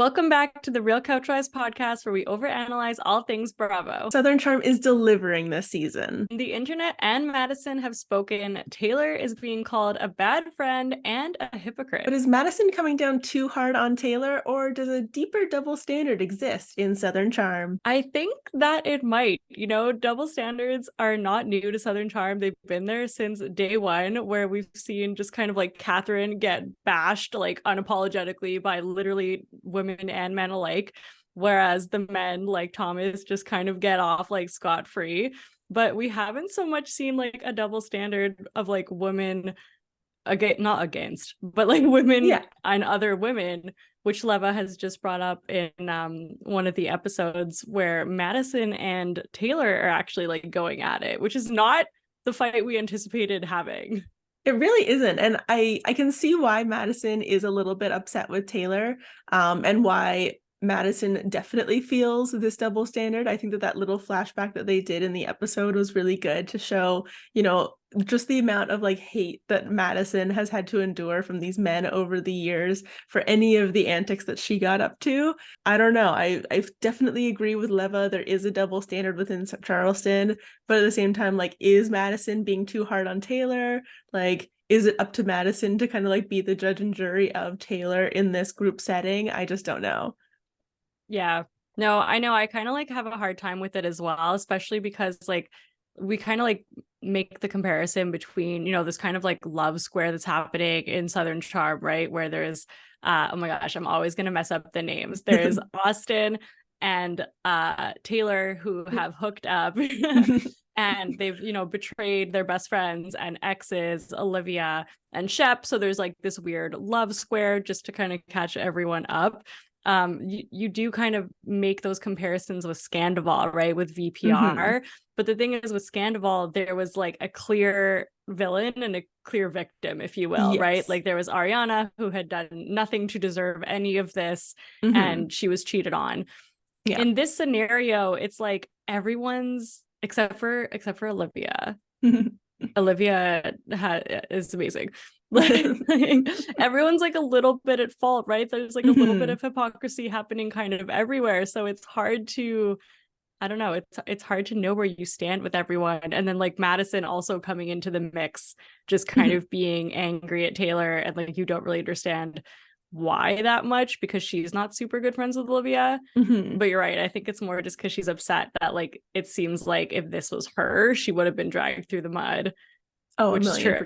Welcome back to the Real Couchwives podcast, where we overanalyze all things Bravo. Southern Charm is delivering this season. The internet and Madison have spoken. Taylor is being called a bad friend and a hypocrite. But is Madison coming down too hard on Taylor, or does a deeper double standard exist in Southern Charm? I think that it might. Double standards are not new to Southern Charm. They've been there since day one, where we've seen just kind of like Catherine get bashed like unapologetically by literally women and men alike, whereas the men like Thomas just kind of get off like scot-free. But we haven't so much seen like a double standard of like women not against, but like women and other women, which Leva has just brought up in one of the episodes, where Madison and Taylor are actually like going at it, which is not the fight we anticipated having. It really isn't. And I can see why Madison is a little bit upset with Taylor, and why Madison definitely feels this double standard. I think that little flashback that they did in the episode was really good to show, just the amount of like hate that Madison has had to endure from these men over the years for any of the antics that she got up to. I don't know. I definitely agree with Leva. There is a double standard within Charleston, but at the same time, like, is Madison being too hard on Taylor? Like, is it up to Madison to kind of like be the judge and jury of Taylor in this group setting? I just don't know. Yeah, no, I know. I kind of like have a hard time with it as well, especially because like we kind of like make the comparison between, this kind of like love square that's happening in Southern Charm, right? Where there's, oh my gosh, I'm always going to mess up the names. There's Austen and Taylor, who have hooked up and they've, betrayed their best friends and exes, Olivia and Shep. So there's like this weird love square just to kind of catch everyone up. You do kind of make those comparisons with Scandoval, right, with VPR, but the thing is with Scandoval there was like a clear villain and a clear victim, if you will. Right, like there was Ariana, who had done nothing to deserve any of this, and she was cheated on. In this scenario, it's like everyone's except for Olivia. Olivia is amazing. Like everyone's like a little bit at fault, right? There's like a little bit of hypocrisy happening kind of everywhere, so it's hard to, I don't know, it's hard to know where you stand with everyone. And then like Madison also coming into the mix, just kind of being angry at Taylor, and like you don't really understand why that much, because she's not super good friends with Olivia. But you're right, I think it's more just because she's upset that like it seems like if this was her, she would have been dragged through the mud. Oh, which is true.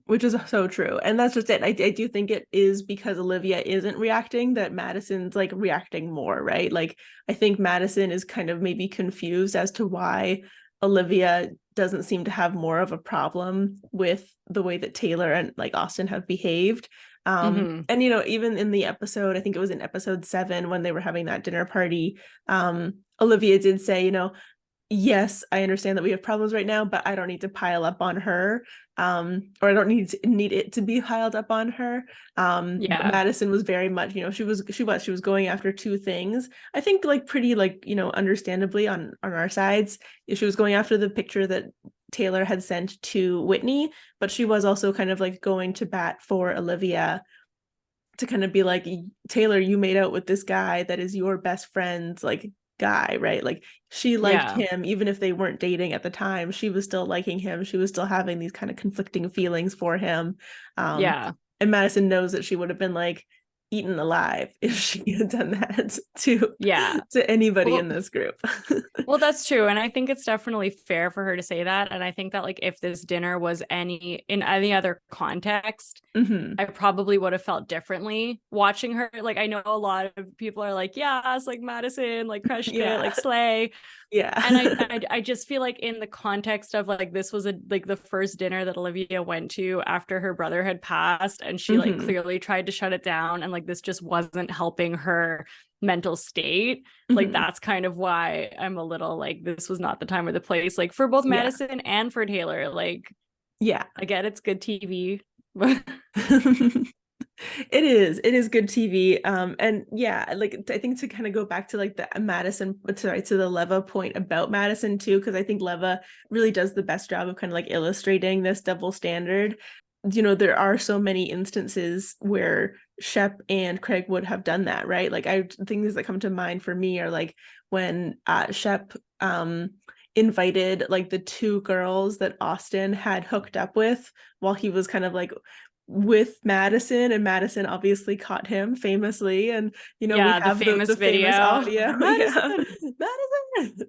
Which is so true. And that's just it. I do think it is because Olivia isn't reacting that Madison's like reacting more, right? Like I think Madison is kind of maybe confused as to why Olivia doesn't seem to have more of a problem with the way that Taylor and like Austen have behaved. And even in the episode, I think it was in episode 7 when they were having that dinner party, Olivia did say, yes, I understand that we have problems right now, but I don't need to pile up on her, or I don't need it to be piled up on her. Madison was very much, she was going after two things. I think like pretty like, understandably on our sides. She was going after the picture that Taylor had sent to Whitney, but she was also kind of like going to bat for Olivia to kind of be like, Taylor, you made out with this guy that is your best friend's like guy, right? Like she liked him even if they weren't dating at the time. She was still liking him. She was still having these kind of conflicting feelings for him. And Madison knows that she would have been like eaten alive if she had done that to anybody in this group. Well, that's true, and I think it's definitely fair for her to say that. And I think that like if this dinner was in any other context, I probably would have felt differently watching her. Like I know a lot of people are like, yes, like Madison like crushed it, like slay. And I just feel like in the context of like this was like the first dinner that Olivia went to after her brother had passed, and she like clearly tried to shut it down, and like this just wasn't helping her mental state. Like that's kind of why I'm a little like this was not the time or the place, like for both Madison and for Taylor. Like I get it's good TV. It is good TV. And like I think to kind of go back to like the to the Leva point about Madison too, because I think Leva really does the best job of kind of like illustrating this double standard. There are so many instances where Shep and Craig would have done that, right? Like things that come to mind for me are like when Shep invited like the two girls that Austen had hooked up with while he was kind of like with Madison, and Madison obviously caught him famously, and we Yeah, the have famous the famous video. audio. Yeah. Madison. Madison.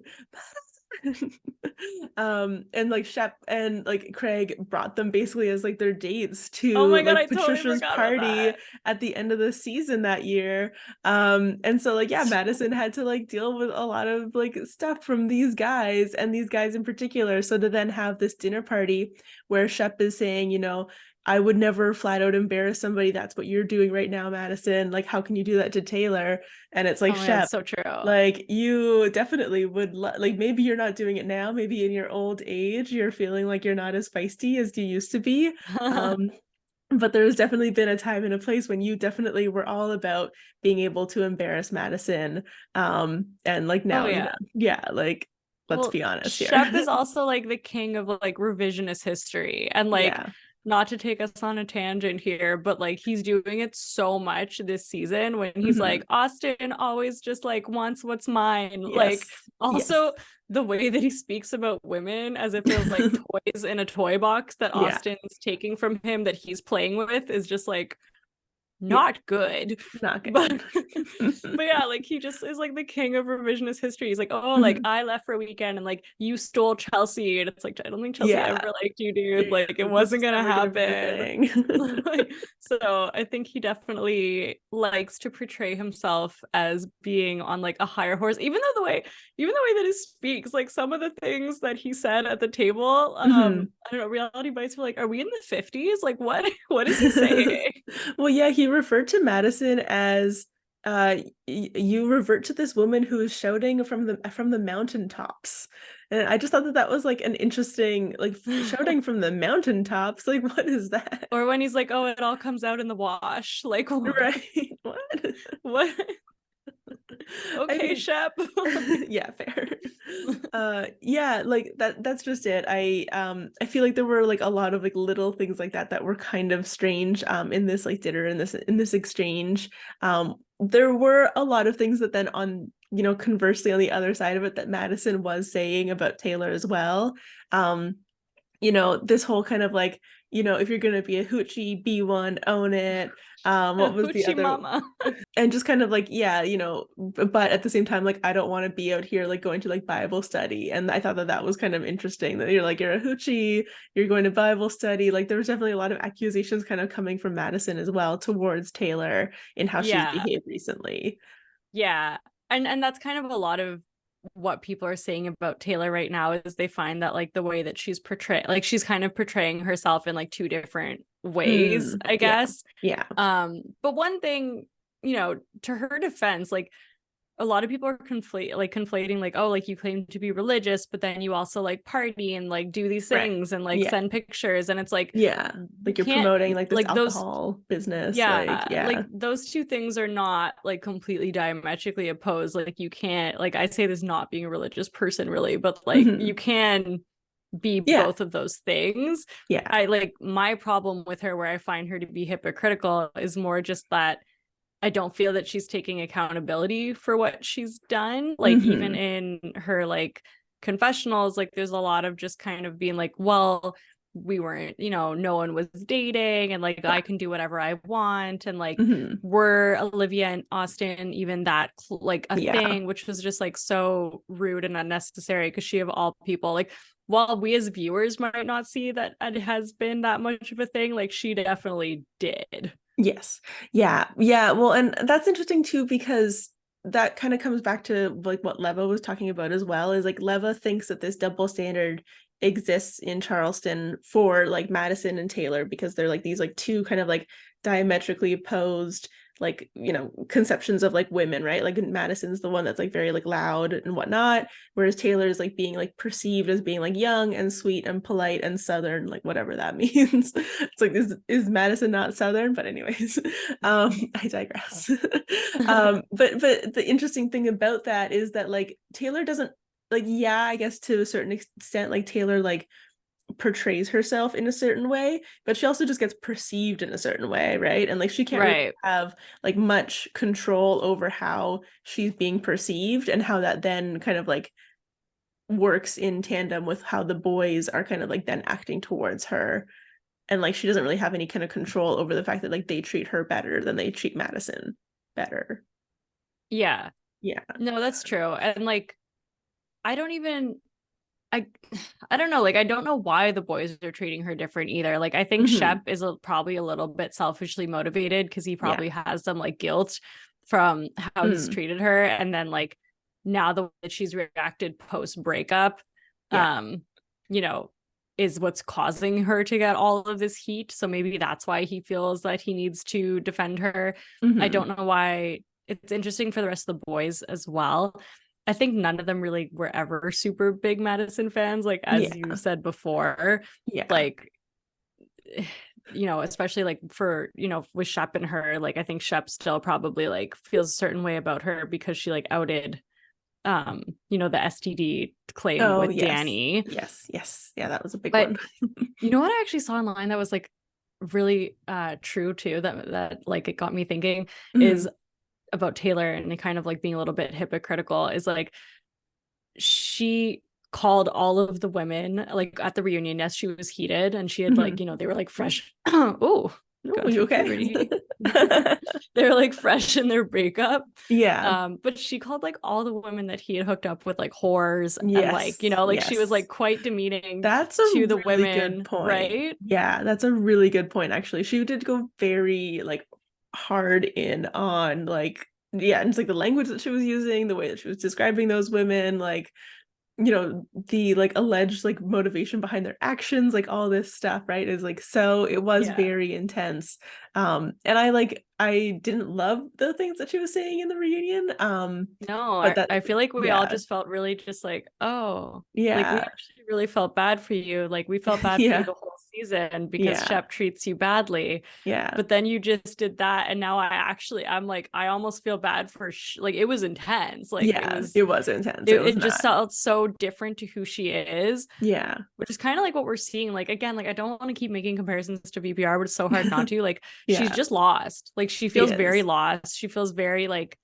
And like Shep and like Craig brought them basically as like their dates Oh to my God, I like totally Patricia's forgot about party that. at the end of the season that year. And so like yeah, Madison had to like deal with a lot of like stuff from these guys, and these guys in particular. So to then have this dinner party where Shep is saying, I would never flat out embarrass somebody. That's what you're doing right now, Madison. Like, how can you do that to Taylor? And it's like, Oh my God, Shep, so true. like you definitely would like maybe you're not doing it now. Maybe in your old age, you're feeling like you're not as feisty as you used to be. Um, but there's definitely been a time and a place when you definitely were all about being able to embarrass Madison. And like Oh now, yeah. yeah, like let's Well, be honest Shep here. is also like the king of like revisionist history, and like, Yeah. not to take us on a tangent here, but like he's doing it so much this season when he's Mhm. like, Austen always just like wants what's mine. Like, Yes. also Yes. the way that he speaks about women as if they're like toys in a toy box that Yeah. Austen's taking from him that he's playing with is just like Yeah. not good. Not But good. but yeah, like he just is like the king of revisionist history. He's like, oh, like Mhm. I left for a weekend and like you stole Chelsea, and it's like, I don't think Chelsea Yeah. ever liked you, dude. Yeah. Like it This wasn't was gonna never gonna be a happen. thing. Like, so I think he definitely likes to portray himself as being on like a higher horse, even the way that he speaks, like some of the things that he said at the table, Mhm. I don't know, reality bites were like, are we in the 50s? Like what is he saying? Well, yeah, he referred to Madison as you revert to this woman who is shouting from the mountaintops. And I just thought that that was like an interesting like shouting from the mountaintops. Like what is that? Or when he's like, oh, it all comes out in the wash. Like Right. What? what? I Okay, mean, Shep. yeah, fair. Yeah, like that's just it. I feel like there were like a lot of like little things like that were kind of strange in this like dinner, in this exchange. There were a lot of things that then on conversely on the other side of it that Madison was saying about Taylor as well. Um this whole kind of like, if you're gonna be a hoochie, be one, own it. What was the Hoochie other? mama. And just kind of like, yeah, but at the same time, like, I don't want to be out here like going to like Bible study. And I thought that that was kind of interesting that you're like, you're a hoochie, you're going to Bible study. Like, there was definitely a lot of accusations kind of coming from Madison as well towards Taylor in how she's Yeah. behaved recently. Yeah. And that's kind of a lot of what people are saying about Taylor right now is they find that like the way that she's portrayed, like she's kind of portraying herself in like two different ways, I Yeah. guess. Yeah. But one thing, to her defense, like a lot of people are conflating like, oh, like you claim to be religious, but then you also like party and like do these Right. things and like Yeah. send pictures, and it's like Yeah. you Like you're can't, promoting like this like those, alcohol business. Like, yeah, yeah. like those two things are not like completely diametrically opposed. Like you can't, like I say this not being a religious person really, but like you can be Yeah. both of those things. Yeah. I like my problem with her where I find her to be hypocritical is more just that I don't feel that she's taking accountability for what she's done. Like even in her like confessionals, like there's a lot of just kind of being like, well, we weren't, no one was dating, and like Yeah. I can do whatever I want, and like Mhm. were Olivia and Austen even that like a Yeah. thing, which was just like so rude and unnecessary because she of all people, like while we as viewers might not see that it has been that much of a thing, like she definitely did. Yes. Yeah. Yeah. Well, and that's interesting too, because that kind of comes back to like what Leva was talking about as well, is like Leva thinks that this double standard exists in Charleston for like Madison and Taylor because they're like these like two kind of like diametrically opposed like conceptions of like women, right? Like Madison's the one that's like very like loud and whatnot, whereas Taylor is like being like perceived as being like young and sweet and polite and southern, like whatever that means. It's like is Madison not southern? But anyways, I digress. But the interesting thing about that is that like Taylor doesn't, like, yeah, I guess to a certain extent like Taylor like portrays herself in a certain way, but she also just gets perceived in a certain way, right? And like she can't really Right. have like much control over how she's being perceived and how that then kind of like works in tandem with how the boys are kind of like then acting towards her. And like she doesn't really have any kind of control over the fact that like they treat her better than they treat Madison better. Yeah. Yeah. No, that's true. And like I don't even I I don't know, like I don't know why the boys are treating her different either. Like I think Mm-hmm. Shep is probably a little bit selfishly motivated because he Yeah. probably has some like guilt from how he's Mm. treated her, and then like now the way that she's reacted post breakup, Yeah. um, you know, is what's causing her to get all of this heat. So maybe that's why he feels that he needs to defend her. I Mm-hmm. don't know why. It's interesting for the rest of the boys as well. I think none of them really were ever super big Madison fans, like as you Yeah. said before. Yeah. Like, especially like for, with Shep and her, like I think Shep still probably like feels a certain way about her because she like outed the STD claim Oh, with yes. Danny. Yes. Yes. Yeah, that was a big But one. you know what I actually saw online that was like really true too, that like it got me thinking, Mm-hmm. is about Taylor and kind of like being a little bit hypocritical, is like she called all of the women like at the reunion. Yes, she was heated and she had like, Mm-hmm. they were like fresh. Oh, Oh, going you through okay? puberty. They're like fresh in their breakup. Yeah. But she called like all the women that he had hooked up with like whores, and like, Yes. like she was Yes. like quite demeaning That's a to the really good women, point. right? Yeah, that's a really good point, actually. She did go very like hard in on like, yeah, and it's like the language that she was using, the way that she was describing those women, like, the like alleged like motivation behind their actions, like all this stuff, right, is like, so it was Yeah. very intense. And I didn't love the things that she was saying in the reunion. No, But I feel like we all yeah, just felt really just like, oh, like we yeah, actually really felt bad for you. Like we felt bad for you yeah, the whole season because yeah, Shep treats you badly. yeah, But then you just did that. And now I'm like, I almost feel bad for, like, it was intense. Like yeah, it was intense. It was it just not. felt so different to who she is, Yeah. which is kind of like what we're seeing. Like, again, like I don't want to keep making comparisons to VPR, but it's so hard not to. Like, she's Yeah, just lost. Like, she she feels very is. lost. She feels very like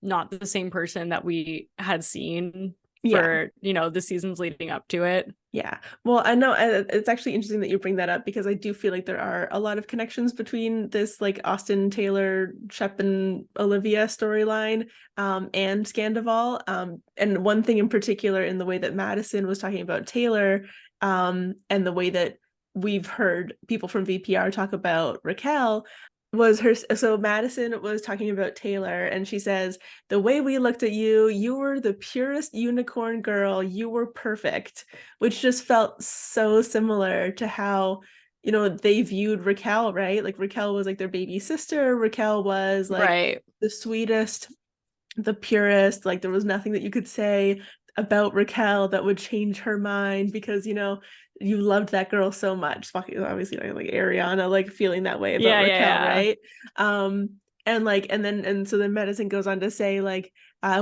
not the same person that we had seen Yeah. for, the seasons leading up to it. Yeah. Well, I know it's actually interesting that you bring that up because I do feel like there are a lot of connections between this like Austen Taylor, Shep and Olivia storyline, and Scandoval. And one thing in particular in the way that Madison was talking about Taylor, and the way that we've heard people from VPR talk about Raquel was her. So Madison was talking about Taylor and she says, the way we looked at you, you were the purest unicorn girl, you were perfect, which just felt so similar to how they viewed Raquel, right? Like Raquel was like their baby sister. Raquel was like Right. the sweetest, the purest. Like there was nothing that you could say about Raquel that would change her mind because you loved that girl so much. Obviously like Ariana like feeling that way about Yeah, yeah, Raquel, yeah. right? And so then Madison goes on to say like,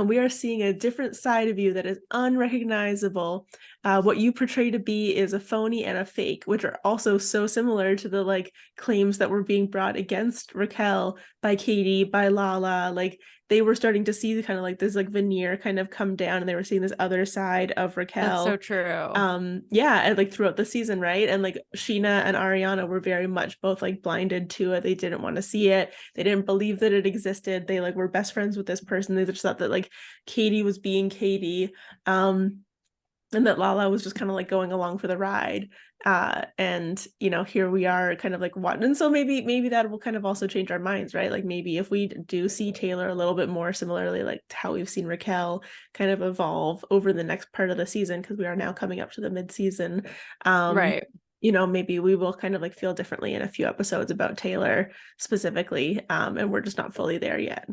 we are seeing a different side of you that is unrecognizable. What you portray to be is a phony and a fake, which are also so similar to the like claims that were being brought against Raquel by Katie, by Lala. Like they were starting to see kind of like this like veneer kind of come down, and they were seeing this other side of That's so Raquel. true. Yeah, and like throughout the season, right? And like Sheena and Ariana were very much both like blinded to it. They didn't want to see it. They didn't believe that it existed. They like were best friends with this person. They just thought that like Katie was being Katie. And that Lala was just kind of like going along for the ride. And here we are kind of like what, and so maybe that will kind of also change our minds, right? Like maybe if we do see Taylor a little bit more similarly like how we've seen Raquel kind of evolve over the next part of the season, because we are now coming up to the mid-season, Right. maybe we will kind of like feel differently in a few episodes about Taylor specifically, and we're just not fully there yet.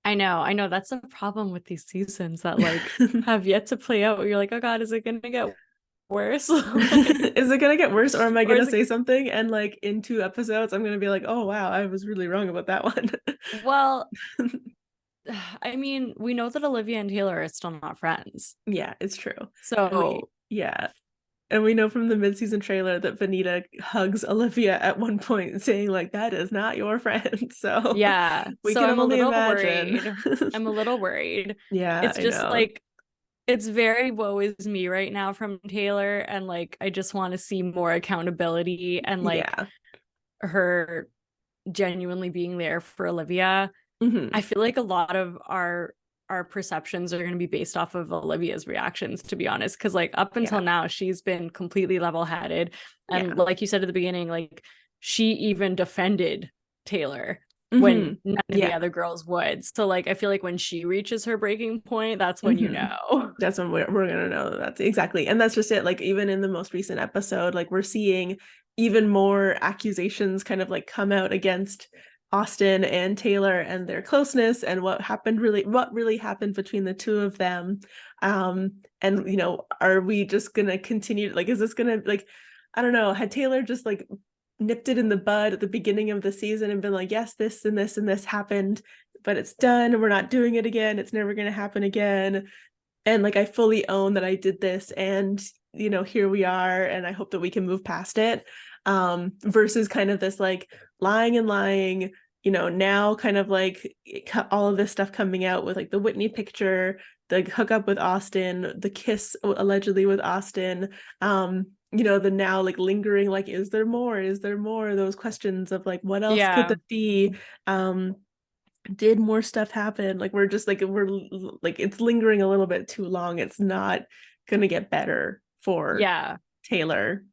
I know. That's the problem with these seasons that like have yet to play out. You're like, oh God, is it gonna get worse? Like, Is it gonna get worse, or am I or gonna is it say something and like in 2 episodes I'm gonna be like, oh wow, I was really wrong about that one? well, I mean, we know that Olivia and Taylor are still not friends. Yeah, it's true. And So yeah, And we know from the mid-season trailer that Vanita hugs Olivia at one point, saying like, that is not your friend. So yeah, we so can I'm a only little imagine. worried. I'm a little worried. Yeah, It's I just know. like it's very woe is me right now from Taylor, and like I just want to see more accountability and like Yeah. her genuinely being there for Olivia. Mm-hmm. I feel like a lot of our perceptions are going to be based off of Olivia's reactions, to be honest, because like up until Yeah. now she's been completely level-headed, Yeah. and like you said at the beginning, like she even defended Taylor Mm-hmm. when none of the Yeah. other girls would. So like I feel like when she reaches her breaking point, that's when you Mm-hmm. know. That's when we're gonna know. That's exactly. And that's just it. Like even in the most recent episode, like we're seeing even more accusations kind of like come out against Austen and Taylor and their closeness and what really happened between the two of them. And you know, are we just gonna continue, like is this gonna, like, I don't know, had Taylor just like nipped it in the bud at the beginning of the season and been like, yes, this and this and this happened, but it's done, we're not doing it again, it's never gonna happen again, and like I fully own that I did this, and you know, here we are, and I hope that we can move past it, versus kind of this like lying and lying, you know, now kind of like all of this stuff coming out with like the Whitney picture, the hookup with Austen, the kiss allegedly with Austen, you know, the now like lingering, like is there more, those questions of like what else could Yeah. there be, did more stuff happen, like we're just like, we're like, it's lingering a little bit too long, it's not gonna get better for Yeah. Taylor,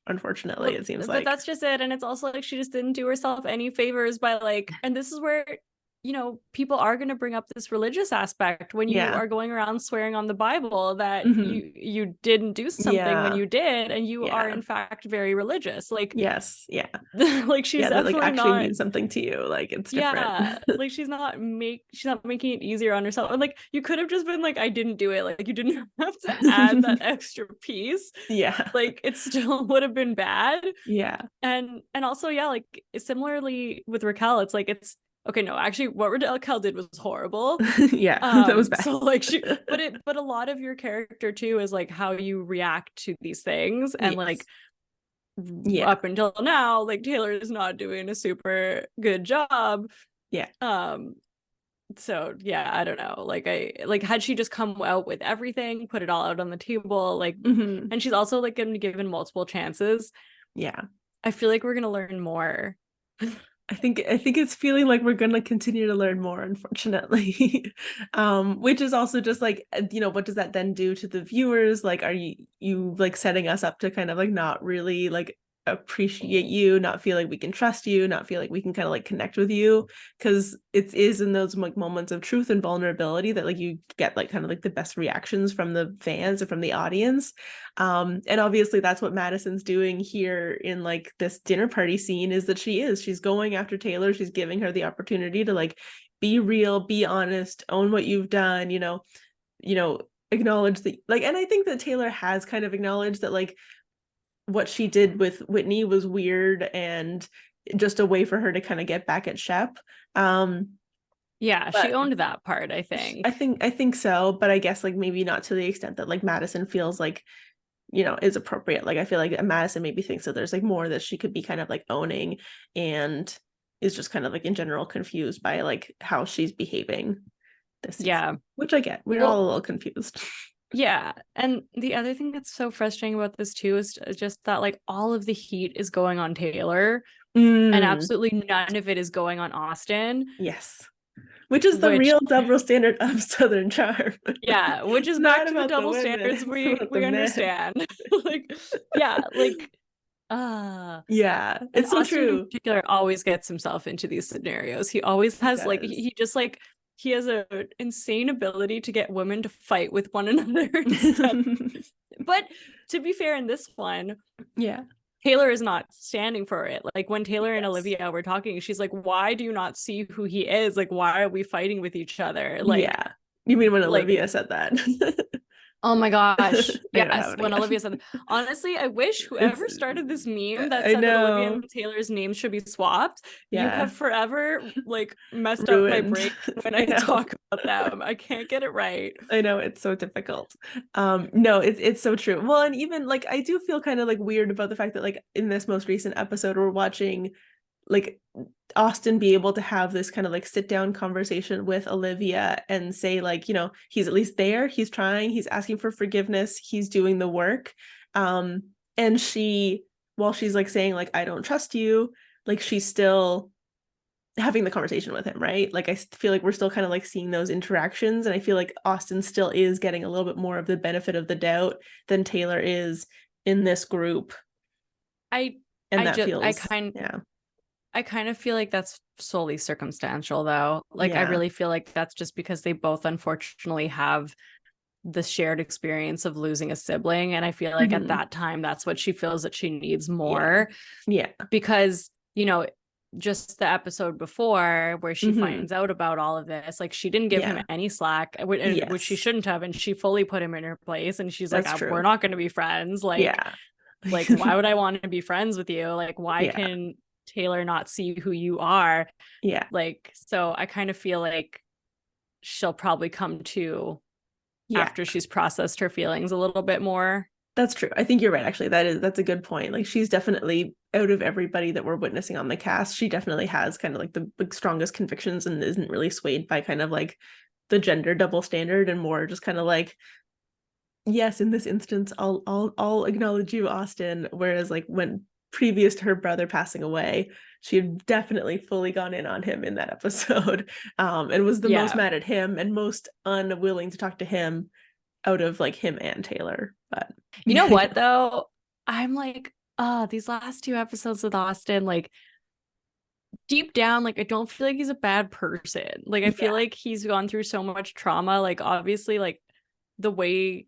unfortunately, it seems But like. that's just it. And it's also like she just didn't do herself any favors by like, and this is where, you know, people are going to bring up this religious aspect when you Yeah. are going around swearing on the Bible that Mm-hmm. you didn't do something when Yeah. you did, and you are Yeah. in fact very religious. Like, Yes. Yeah. like she's Yeah, that like definitely actually not. means something to you, like it's different. Yeah, like she's not making it easier on herself. And like you could have just been like, I didn't do it. Like you didn't have to add that extra piece. Yeah. Like it still would have been bad. Yeah. And also, yeah, like similarly with Raquel, it's like it's okay, no, actually what Raquel did was horrible. Yeah, that was bad. So like but a lot of your character too is like how you react to these things. And Yes. like Yeah. up until now, like Taylor is not doing a super good job. Yeah. So yeah, I don't know, like I like had she just come out with everything, put it all out on the table, like, Mm-hmm. and she's also like gonna be given multiple chances, Yeah. I feel like we're gonna learn more. I think it's feeling like we're gonna continue to learn more, unfortunately. Which is also just like, you know, what does that then do to the viewers? Like, are you like setting us up to kind of like not really like appreciate you, not feel like we can trust you, not feel like we can kind of like connect with you? Because it is in those like moments of truth and vulnerability that like you get like kind of like the best reactions from the fans and from the audience. And obviously that's what Madison's doing here in like this dinner party scene, is that she's going after Taylor, she's giving her the opportunity to like be real, be honest, own what you've done, you know, acknowledge that, like, and I think that Taylor has kind of acknowledged that like what she did with Whitney was weird and just a way for her to kind of get back at Shep. Yeah, she But owned that part, I I think. think so, but I guess like maybe not to the extent that like Madison feels like, you know, is appropriate. Like I feel like Madison maybe thinks that there's like more that she could be kind of like owning, and is just kind of like in general confused by like how she's behaving this season. Yeah. Which I get. We're all Well, a little confused. yeah. And the other thing that's so frustrating about this too is just that like all of the heat is going on Taylor and Mm, absolutely none of it is going on Austen, yes. Which is the which real double standard of Southern charm. yeah, which It's is back not to the about the double women, standards it's about the we men. understand. Like yeah, like Yeah, and it's so Austen in true. particular always gets himself into these scenarios. He always He has like does. he just like he has an insane ability to get women to fight with one another instead. But to be fair, in this one, Yeah. Taylor is not standing for it. Like when Taylor and Yes. Olivia were talking, she's like, why do you not see who he is? Like, why are we fighting with each other? Yeah. You mean when Like Olivia said that? Oh my gosh. I don't have Yes. it When again. Olivia said, honestly, I wish whoever started this meme that I said that Olivia know. and Taylor's names should be swapped, you Yeah. have forever like messed up my Ruined. brain when I I know. talk about them. I can't get it right. I know, it's so difficult. No, it's so true. Well, and even like I do feel kind of like weird about the fact that like in this most recent episode we're watching like Austen be able to have this kind of like sit down conversation with Olivia and say like, you know, he's at least there, he's trying, he's asking for forgiveness, he's doing the work. And she, while she's like saying like I don't trust you, like she's still having the conversation with him, right? Like I feel like we're still kind of like seeing those interactions, and I feel like Austen still is getting a little bit more of the benefit of the doubt than Taylor is in this group. I And I that just feels yeah. I kind of feel like that's solely circumstantial though. Like I Yeah. really feel like that's just because they both unfortunately have the shared experience of losing a sibling, and I feel like at that time that's what she feels that she needs more. Yeah. Because, you know, just the episode before where she finds out about all of this, like she didn't give him any slack, which she shouldn't have, and she fully put him in her place, and she's That's like, true. we're not going to be friends, like Yeah. like why would I want to be friends with you, like why Yeah. can Taylor not see who you are? Yeah. Like, so I kind of feel like she'll probably come to Yeah. after she's processed her feelings a little bit more. That's true. I think you're right, actually. That's a good point. Like she's definitely, out of everybody that we're witnessing on the cast, she definitely has kind of like the strongest convictions and isn't really swayed by kind of like the gender double standard, and more just kind of like, yes, in this instance, I'll acknowledge you, Austen. Whereas like when previous to her brother passing away, she had definitely fully gone in on him in that episode, and was the most mad at him and most unwilling to talk to him out of like him and Taylor. But you know what though, I'm like, these last two episodes with Austen, like deep down, like I don't feel like he's a bad person. Like I feel like he's gone through so much trauma, like obviously like the way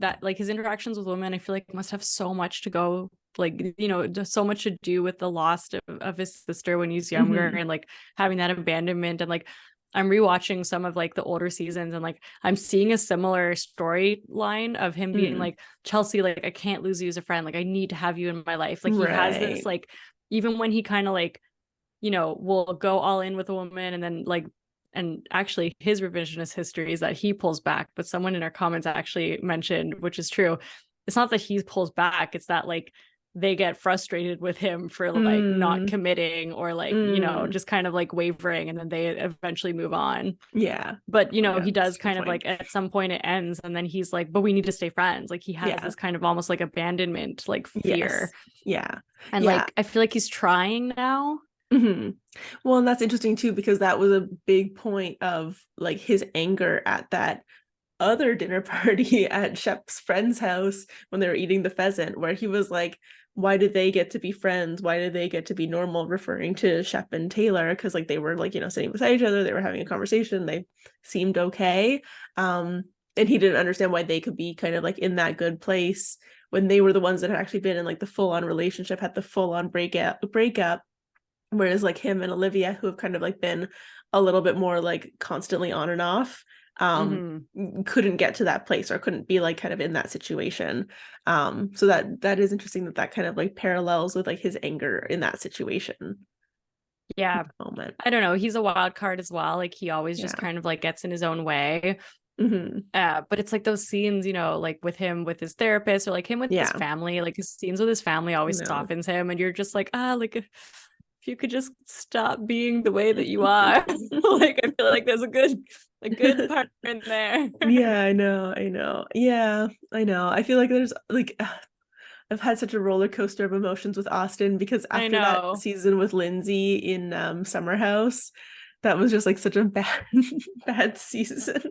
that like his interactions with women, I feel like must have so much to go, like, you know, just so much to do with the loss of his sister when he's younger, and like having that abandonment. And like I'm rewatching some of like the older seasons, and like I'm seeing a similar storyline of him being like, Chelsea, like I can't lose you as a friend, like I need to have you in my life. Like he has this, like even when he kind of like, you know, will go all in with a woman, and then like, and actually his revisionist history is that he pulls back, but someone in our comments actually mentioned, which is true, it's not that he pulls back, it's that like they get frustrated with him for like not committing, or like, you know, just kind of like wavering, and then they eventually move on. Yeah. But you know, he does kind of like at some point it ends, and then he's like, but we need to stay friends. Like he has this kind of almost like abandonment, like fear. Yeah. And like I feel like he's trying now. Well, and that's interesting too, because that was a big point of like his anger at that other dinner party at Shep's friend's house when they were eating the pheasant, where he was like, why did they get to be friends? Why did they get to be normal? Referring to Shep and Taylor, because like they were like, you know, sitting beside each other, they were having a conversation, they seemed okay. And he didn't understand why they could be kind of like in that good place when they were the ones that had actually been in like the full-on relationship, had the full-on breakup. Whereas like him and Olivia, who have kind of like been a little bit more like constantly on and off, couldn't get to that place, or couldn't be like kind of in that situation. So that is interesting that kind of like parallels with like his anger in that situation. Yeah. Moment. I don't know. He's a wild card as well. Like he always just kind of like gets in his own way. But it's like those scenes, you know, like with him with his therapist, or like him with his family, like his scenes with his family always softens him, and you're just like, like if you could just stop being the way that you are. Like I feel like there's a good part in there. Yeah, I know. Yeah, I know. I feel like there's like I've had such a roller coaster of emotions with Austen, because after that season with Lindsay in Summer House, that was just like such a bad season.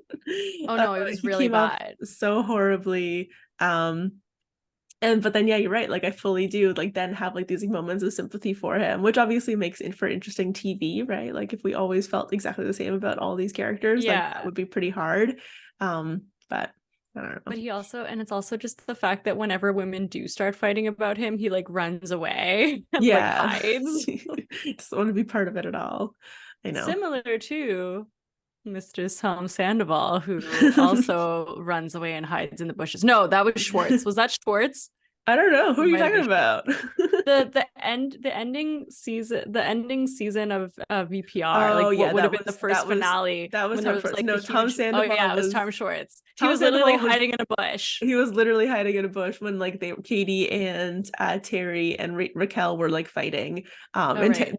Oh no, it was really bad. So horribly. But then you're right, like I fully do like then have like these moments of sympathy for him, which obviously makes for interesting TV, right? Like if we always felt exactly the same about all these characters, like that would be pretty hard. But I don't know. But it's also just the fact that whenever women do start fighting about him, he like runs away and like hides. Doesn't want to be part of it at all. I know. Similar to Mr. Tom Sandoval, who also runs away and hides in the bushes. No, that was Schwartz. Was that Schwartz? I don't know. Who It are you might have talking been about? the ending season of VPR, Oh like yeah, what would that have been the was first finale that was when there Tom was Schwartz. like the No, Tom huge, oh Sandoval yeah, it was was Tom Schwartz. He Tom was literally like Sandoval was hiding in a bush. he was literally hiding in a bush when like Katie and Terry and Raquel were like fighting. All right,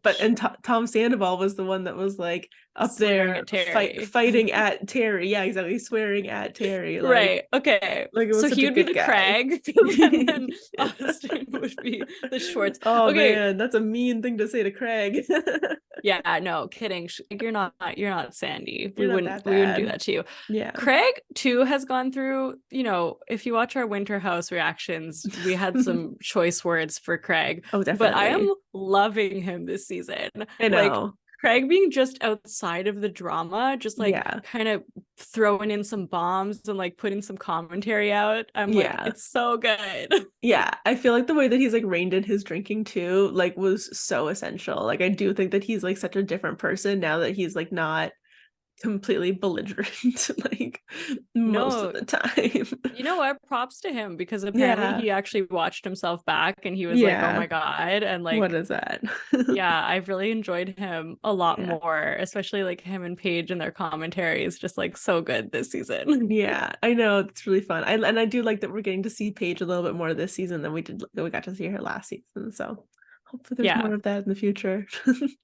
Tom Sandoval was the one that was like up swearing there at Terry. fighting at Terry. Yeah, exactly, swearing at Terry. Right. Okay. Like it was So such he a would be good the guy. Craig, and then Austen would be the Schwartz. Oh Okay. man, that's a mean thing to say to Craig. Yeah, no kidding. You're not Sandy. You're not that We wouldn't do bad. that to you. Yeah. Craig too has gone through, if you watch our Winter House reactions, we had some choice words for Craig, Oh, but I definitely. am loving him this season. I Like know. Craig being just outside of the drama, just like Yeah. kind of throwing in some bombs and like putting some commentary out. I'm like, Yeah. it's so good. Yeah, I feel like the way that he's like reined in his drinking too, like was so essential. Like I do think that he's like such a different person now that he's like not completely belligerent like most of No, the time. you know what? Props to him because apparently Yeah. he actually watched himself back and he was like, oh Yeah. my God. And What like, is that? yeah, I've really enjoyed him a lot Yeah. more, especially like him and Paige and their commentary is just like so good this season. Yeah, I know it's really fun. I do like that we're getting to see Paige a little bit more this season than we got to see her last season. So hopefully there's Yeah. more of that in the future.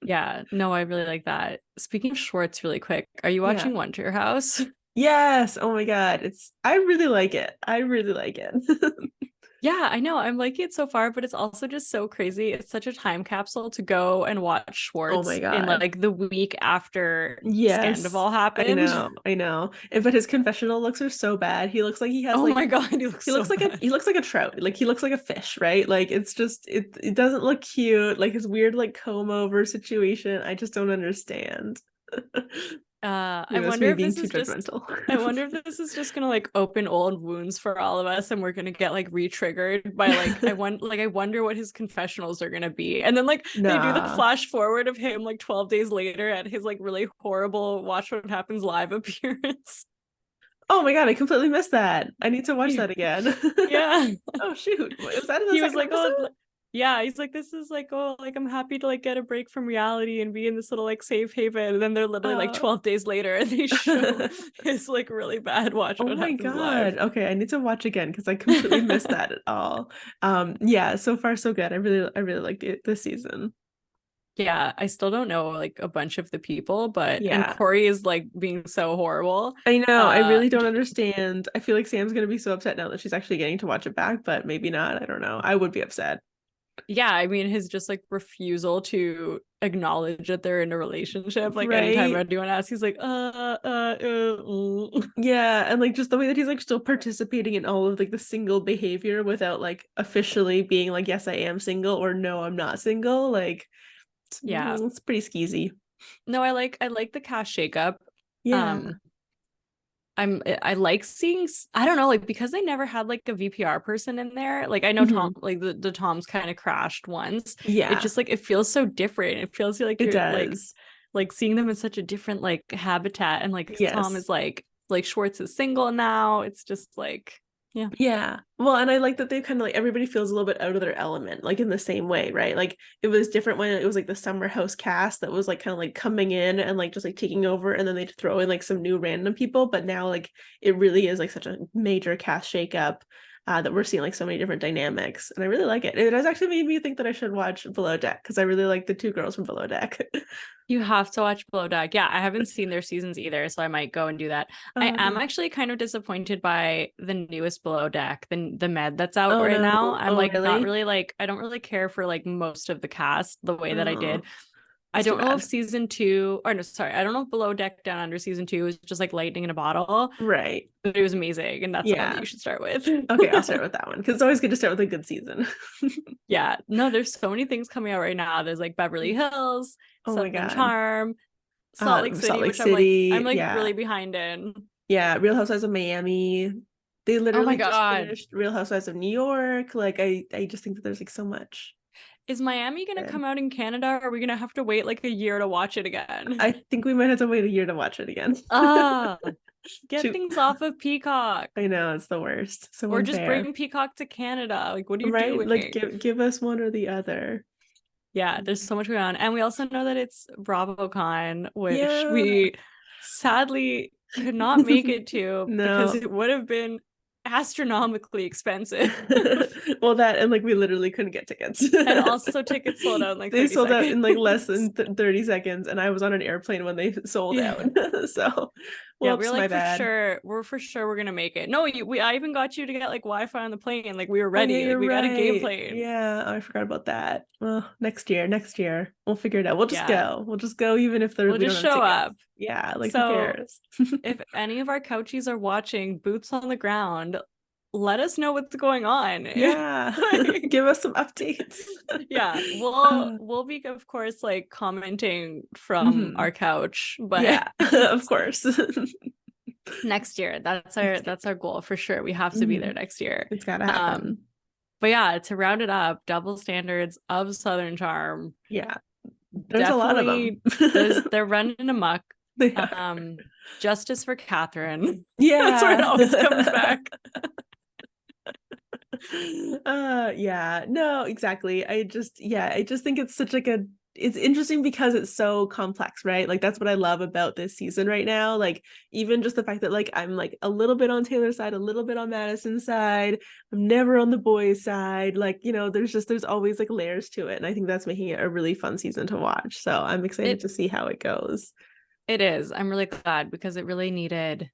Yeah. No, I really like that. Speaking of Schwartz really quick, are you Yeah. watching Winter House? Yes. Oh my God. I really like it. I really like it. Yeah, I know. I'm liking it so far, but it's also just so crazy. It's such a time capsule to go and watch Oh my Schwartz in God. like the week after Yes, Scandoval I happened. know, I know. But his confessional looks are so bad. He looks like he has Oh like my God, he looks so bad. he looks like a trout. Like he looks like a fish, right? Like it's just it doesn't look cute. Like his weird like comb over situation. I just don't understand. I Maybe that's wonder me if being this too is just judgmental. I wonder if this is just gonna like open old wounds for all of us and we're gonna get like re-triggered by like I wonder what his confessionals are gonna be. And then like they do the Nah. flash forward of him like 12 days later at his like really horrible Watch What Happens live appearance. Oh my God, I completely missed that. I need to watch that again. Yeah. Oh shoot. Was that in the He was second like, episode? oh yeah, he's like, this is like, oh, like I'm happy to like get a break from reality and be in this little like safe haven. And then they're literally like Oh. 12 days later and they show his like really bad Watch Oh What my Happens live. God. Okay, I need to watch again because I completely missed that at all. Yeah, so far so good. I really liked it this season. Yeah, I still don't know like a bunch of the people, but and Yeah. Corey is like being so horrible. I know. I Uh really don't understand. I feel like Sam's gonna be so upset now that she's actually getting to watch it back, but maybe not. I don't know. I would be upset. yeah, I mean his just like refusal to acknowledge that they're in a relationship. Like anytime Right? anyone asks, he's like, Yeah, and like just the way that he's like still participating in all of like the single behavior without like officially being like, yes, I am single or no, I'm not single. Like Yeah. it's pretty skeezy. No, I like the cast shakeup. Yeah. Um I like seeing I don't know, like because they never had like a VPR person in there. Like I know Mhm. Tom, like the Toms kind of crashed once. It Yeah, just like it feels so different. It feels like it you're does. like seeing them in such a different like habitat, and like Tom Yes. is like Schwartz is single now. It's just like yeah. Yeah. Well, and I like that they kind of like everybody feels a little bit out of their element, like in the same way, right? Like it was different when it was like the summer house cast that was like kind of like coming in and like just like taking over, and then they'd throw in like some new random people. But now like it really is like such a major cast shakeup that we're seeing like so many different dynamics. And I really like it. It has actually made me think that I should watch Below Deck because I really like the two girls from Below Deck. You have to watch Below Deck. Yeah, I haven't seen their seasons either, so I might go and do that. I am Um, actually kind of disappointed by the newest Below Deck, the med that's out oh right no. now. I'm Oh like not really? really like I don't really care for like most of the cast the way that I Oh, did. I that's too don't know if bad. season two, or no, sorry, I don't know if Below Deck Down Under season two is just like lightning in a bottle, Right. but it was amazing, and that's the one that Yeah. you should start with. Okay, I'll start with that one because it's always good to start with a good season. Yeah, no, there's so many things coming out right now. There's like Beverly Hills, Oh my Southern God. Charm, Salt Lake Salt City, Lake which I'm City. like Yeah. really behind in. Yeah. Real Housewives of Miami. They Oh my literally just God. finished Real Housewives of New York. Like I just think that there's like so much. Is Miami gonna come out in Canada, or are we gonna have to wait like a year to watch it again? I think we might have to wait a year to watch it again. Get things off of Peacock. I know, it's the worst. So or unfair. Just bring Peacock to Canada. Like, what are you doing? Like, give us one or the other. Yeah, there's so much going on. And we also know that it's BravoCon, which we sadly could not make it to because it would have been astronomically expensive. Well, that and like we literally couldn't get tickets. And also tickets sold out in like 30 they sold seconds. out in like less than 30 seconds, and I was on an airplane when they sold out. So yeah, we're like for sure we're gonna make it. No, I even got you to get like Wi-Fi on the plane. Like, we were ready. Yeah, we got a game plane. Yeah, I forgot about that. Well, next year we'll figure it out. We'll just go. We'll just go, even if we just show up. Yeah, like, who cares? If any of our couchies are watching, boots on the ground, let us know what's going on. Yeah. Give us some updates. Yeah, we'll be, of course, like, commenting from our couch, but yeah, of course. Next year, that's our goal for sure. We have to be there next year. It's gotta happen. But yeah, to round it up, double standards of Southern charm. Yeah, there's a lot of them. They're running amok. Justice for Catherine. Yeah, that's where it always comes back. Yeah, no, exactly. I just think it's such like it's interesting because it's so complex, right? Like, that's what I love about this season right now. Like, even just the fact that like I'm like a little bit on Taylor's side, a little bit on Madison's side, I'm never on the boys' side. Like, there's always like layers to it, and I think that's making it a really fun season to watch. So I'm excited to see how it goes. It is. I'm really glad, because it really needed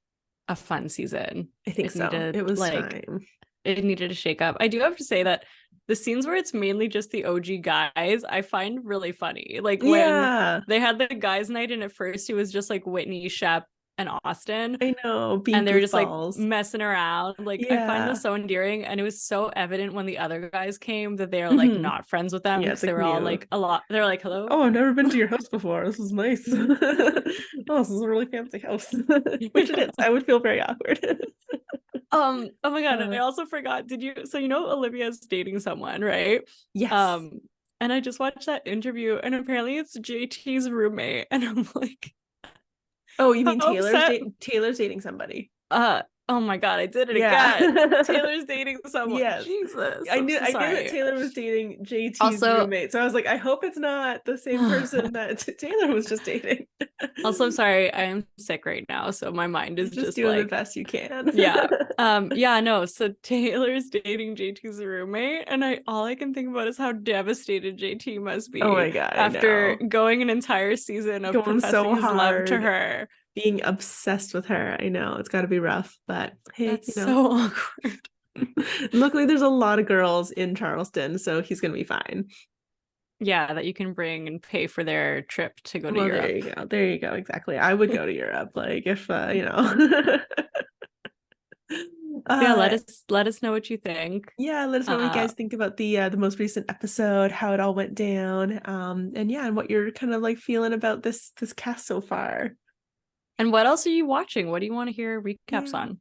a fun season. I think it was like time. It needed a shake up. I do have to say that the scenes where it's mainly just the OG guys, I find really funny. Like, when they had the guys' night, and at first it was just like Whitney, Shep, and Austen. I know, and they're just like messing around. Like, I find this so endearing, and it was so evident when the other guys came that they're like not friends with them, because they were all like they're like, hello. Oh, I've never been to your house before. This is nice. Oh, this is a really fancy house. Which it is. I would feel very awkward. Oh my god, I also forgot. So Olivia's dating someone, right? Yes. And I just watched that interview, and apparently it's JT's roommate, and I'm like, oh, you mean Taylor's dating somebody? Oh my god, I did it again. Taylor's dating someone. Yes. Jesus. I knew that Taylor was dating JT's roommate. So I was like, I hope it's not the same person that Taylor was just dating. Also, I'm sorry, I am sick right now, so my mind is just doing like the best you can. Yeah. No, so Taylor's dating JT's roommate, and all I can think about is how devastated JT must be. Oh my god. After going an entire season of professing his love to her. Being obsessed with her. I know, it's got to be rough, but hey, that's so awkward. Luckily, there's a lot of girls in Charleston, so he's gonna be fine. Yeah, that you can bring and pay for their trip to go to Europe. There you go. Exactly. I would go to Europe, like, if yeah, let us know what you think. Yeah, let us know what you guys think about the most recent episode, how it all went down, and what you're kind of like feeling about this cast so far. And what else are you watching? What do you want to hear recaps on?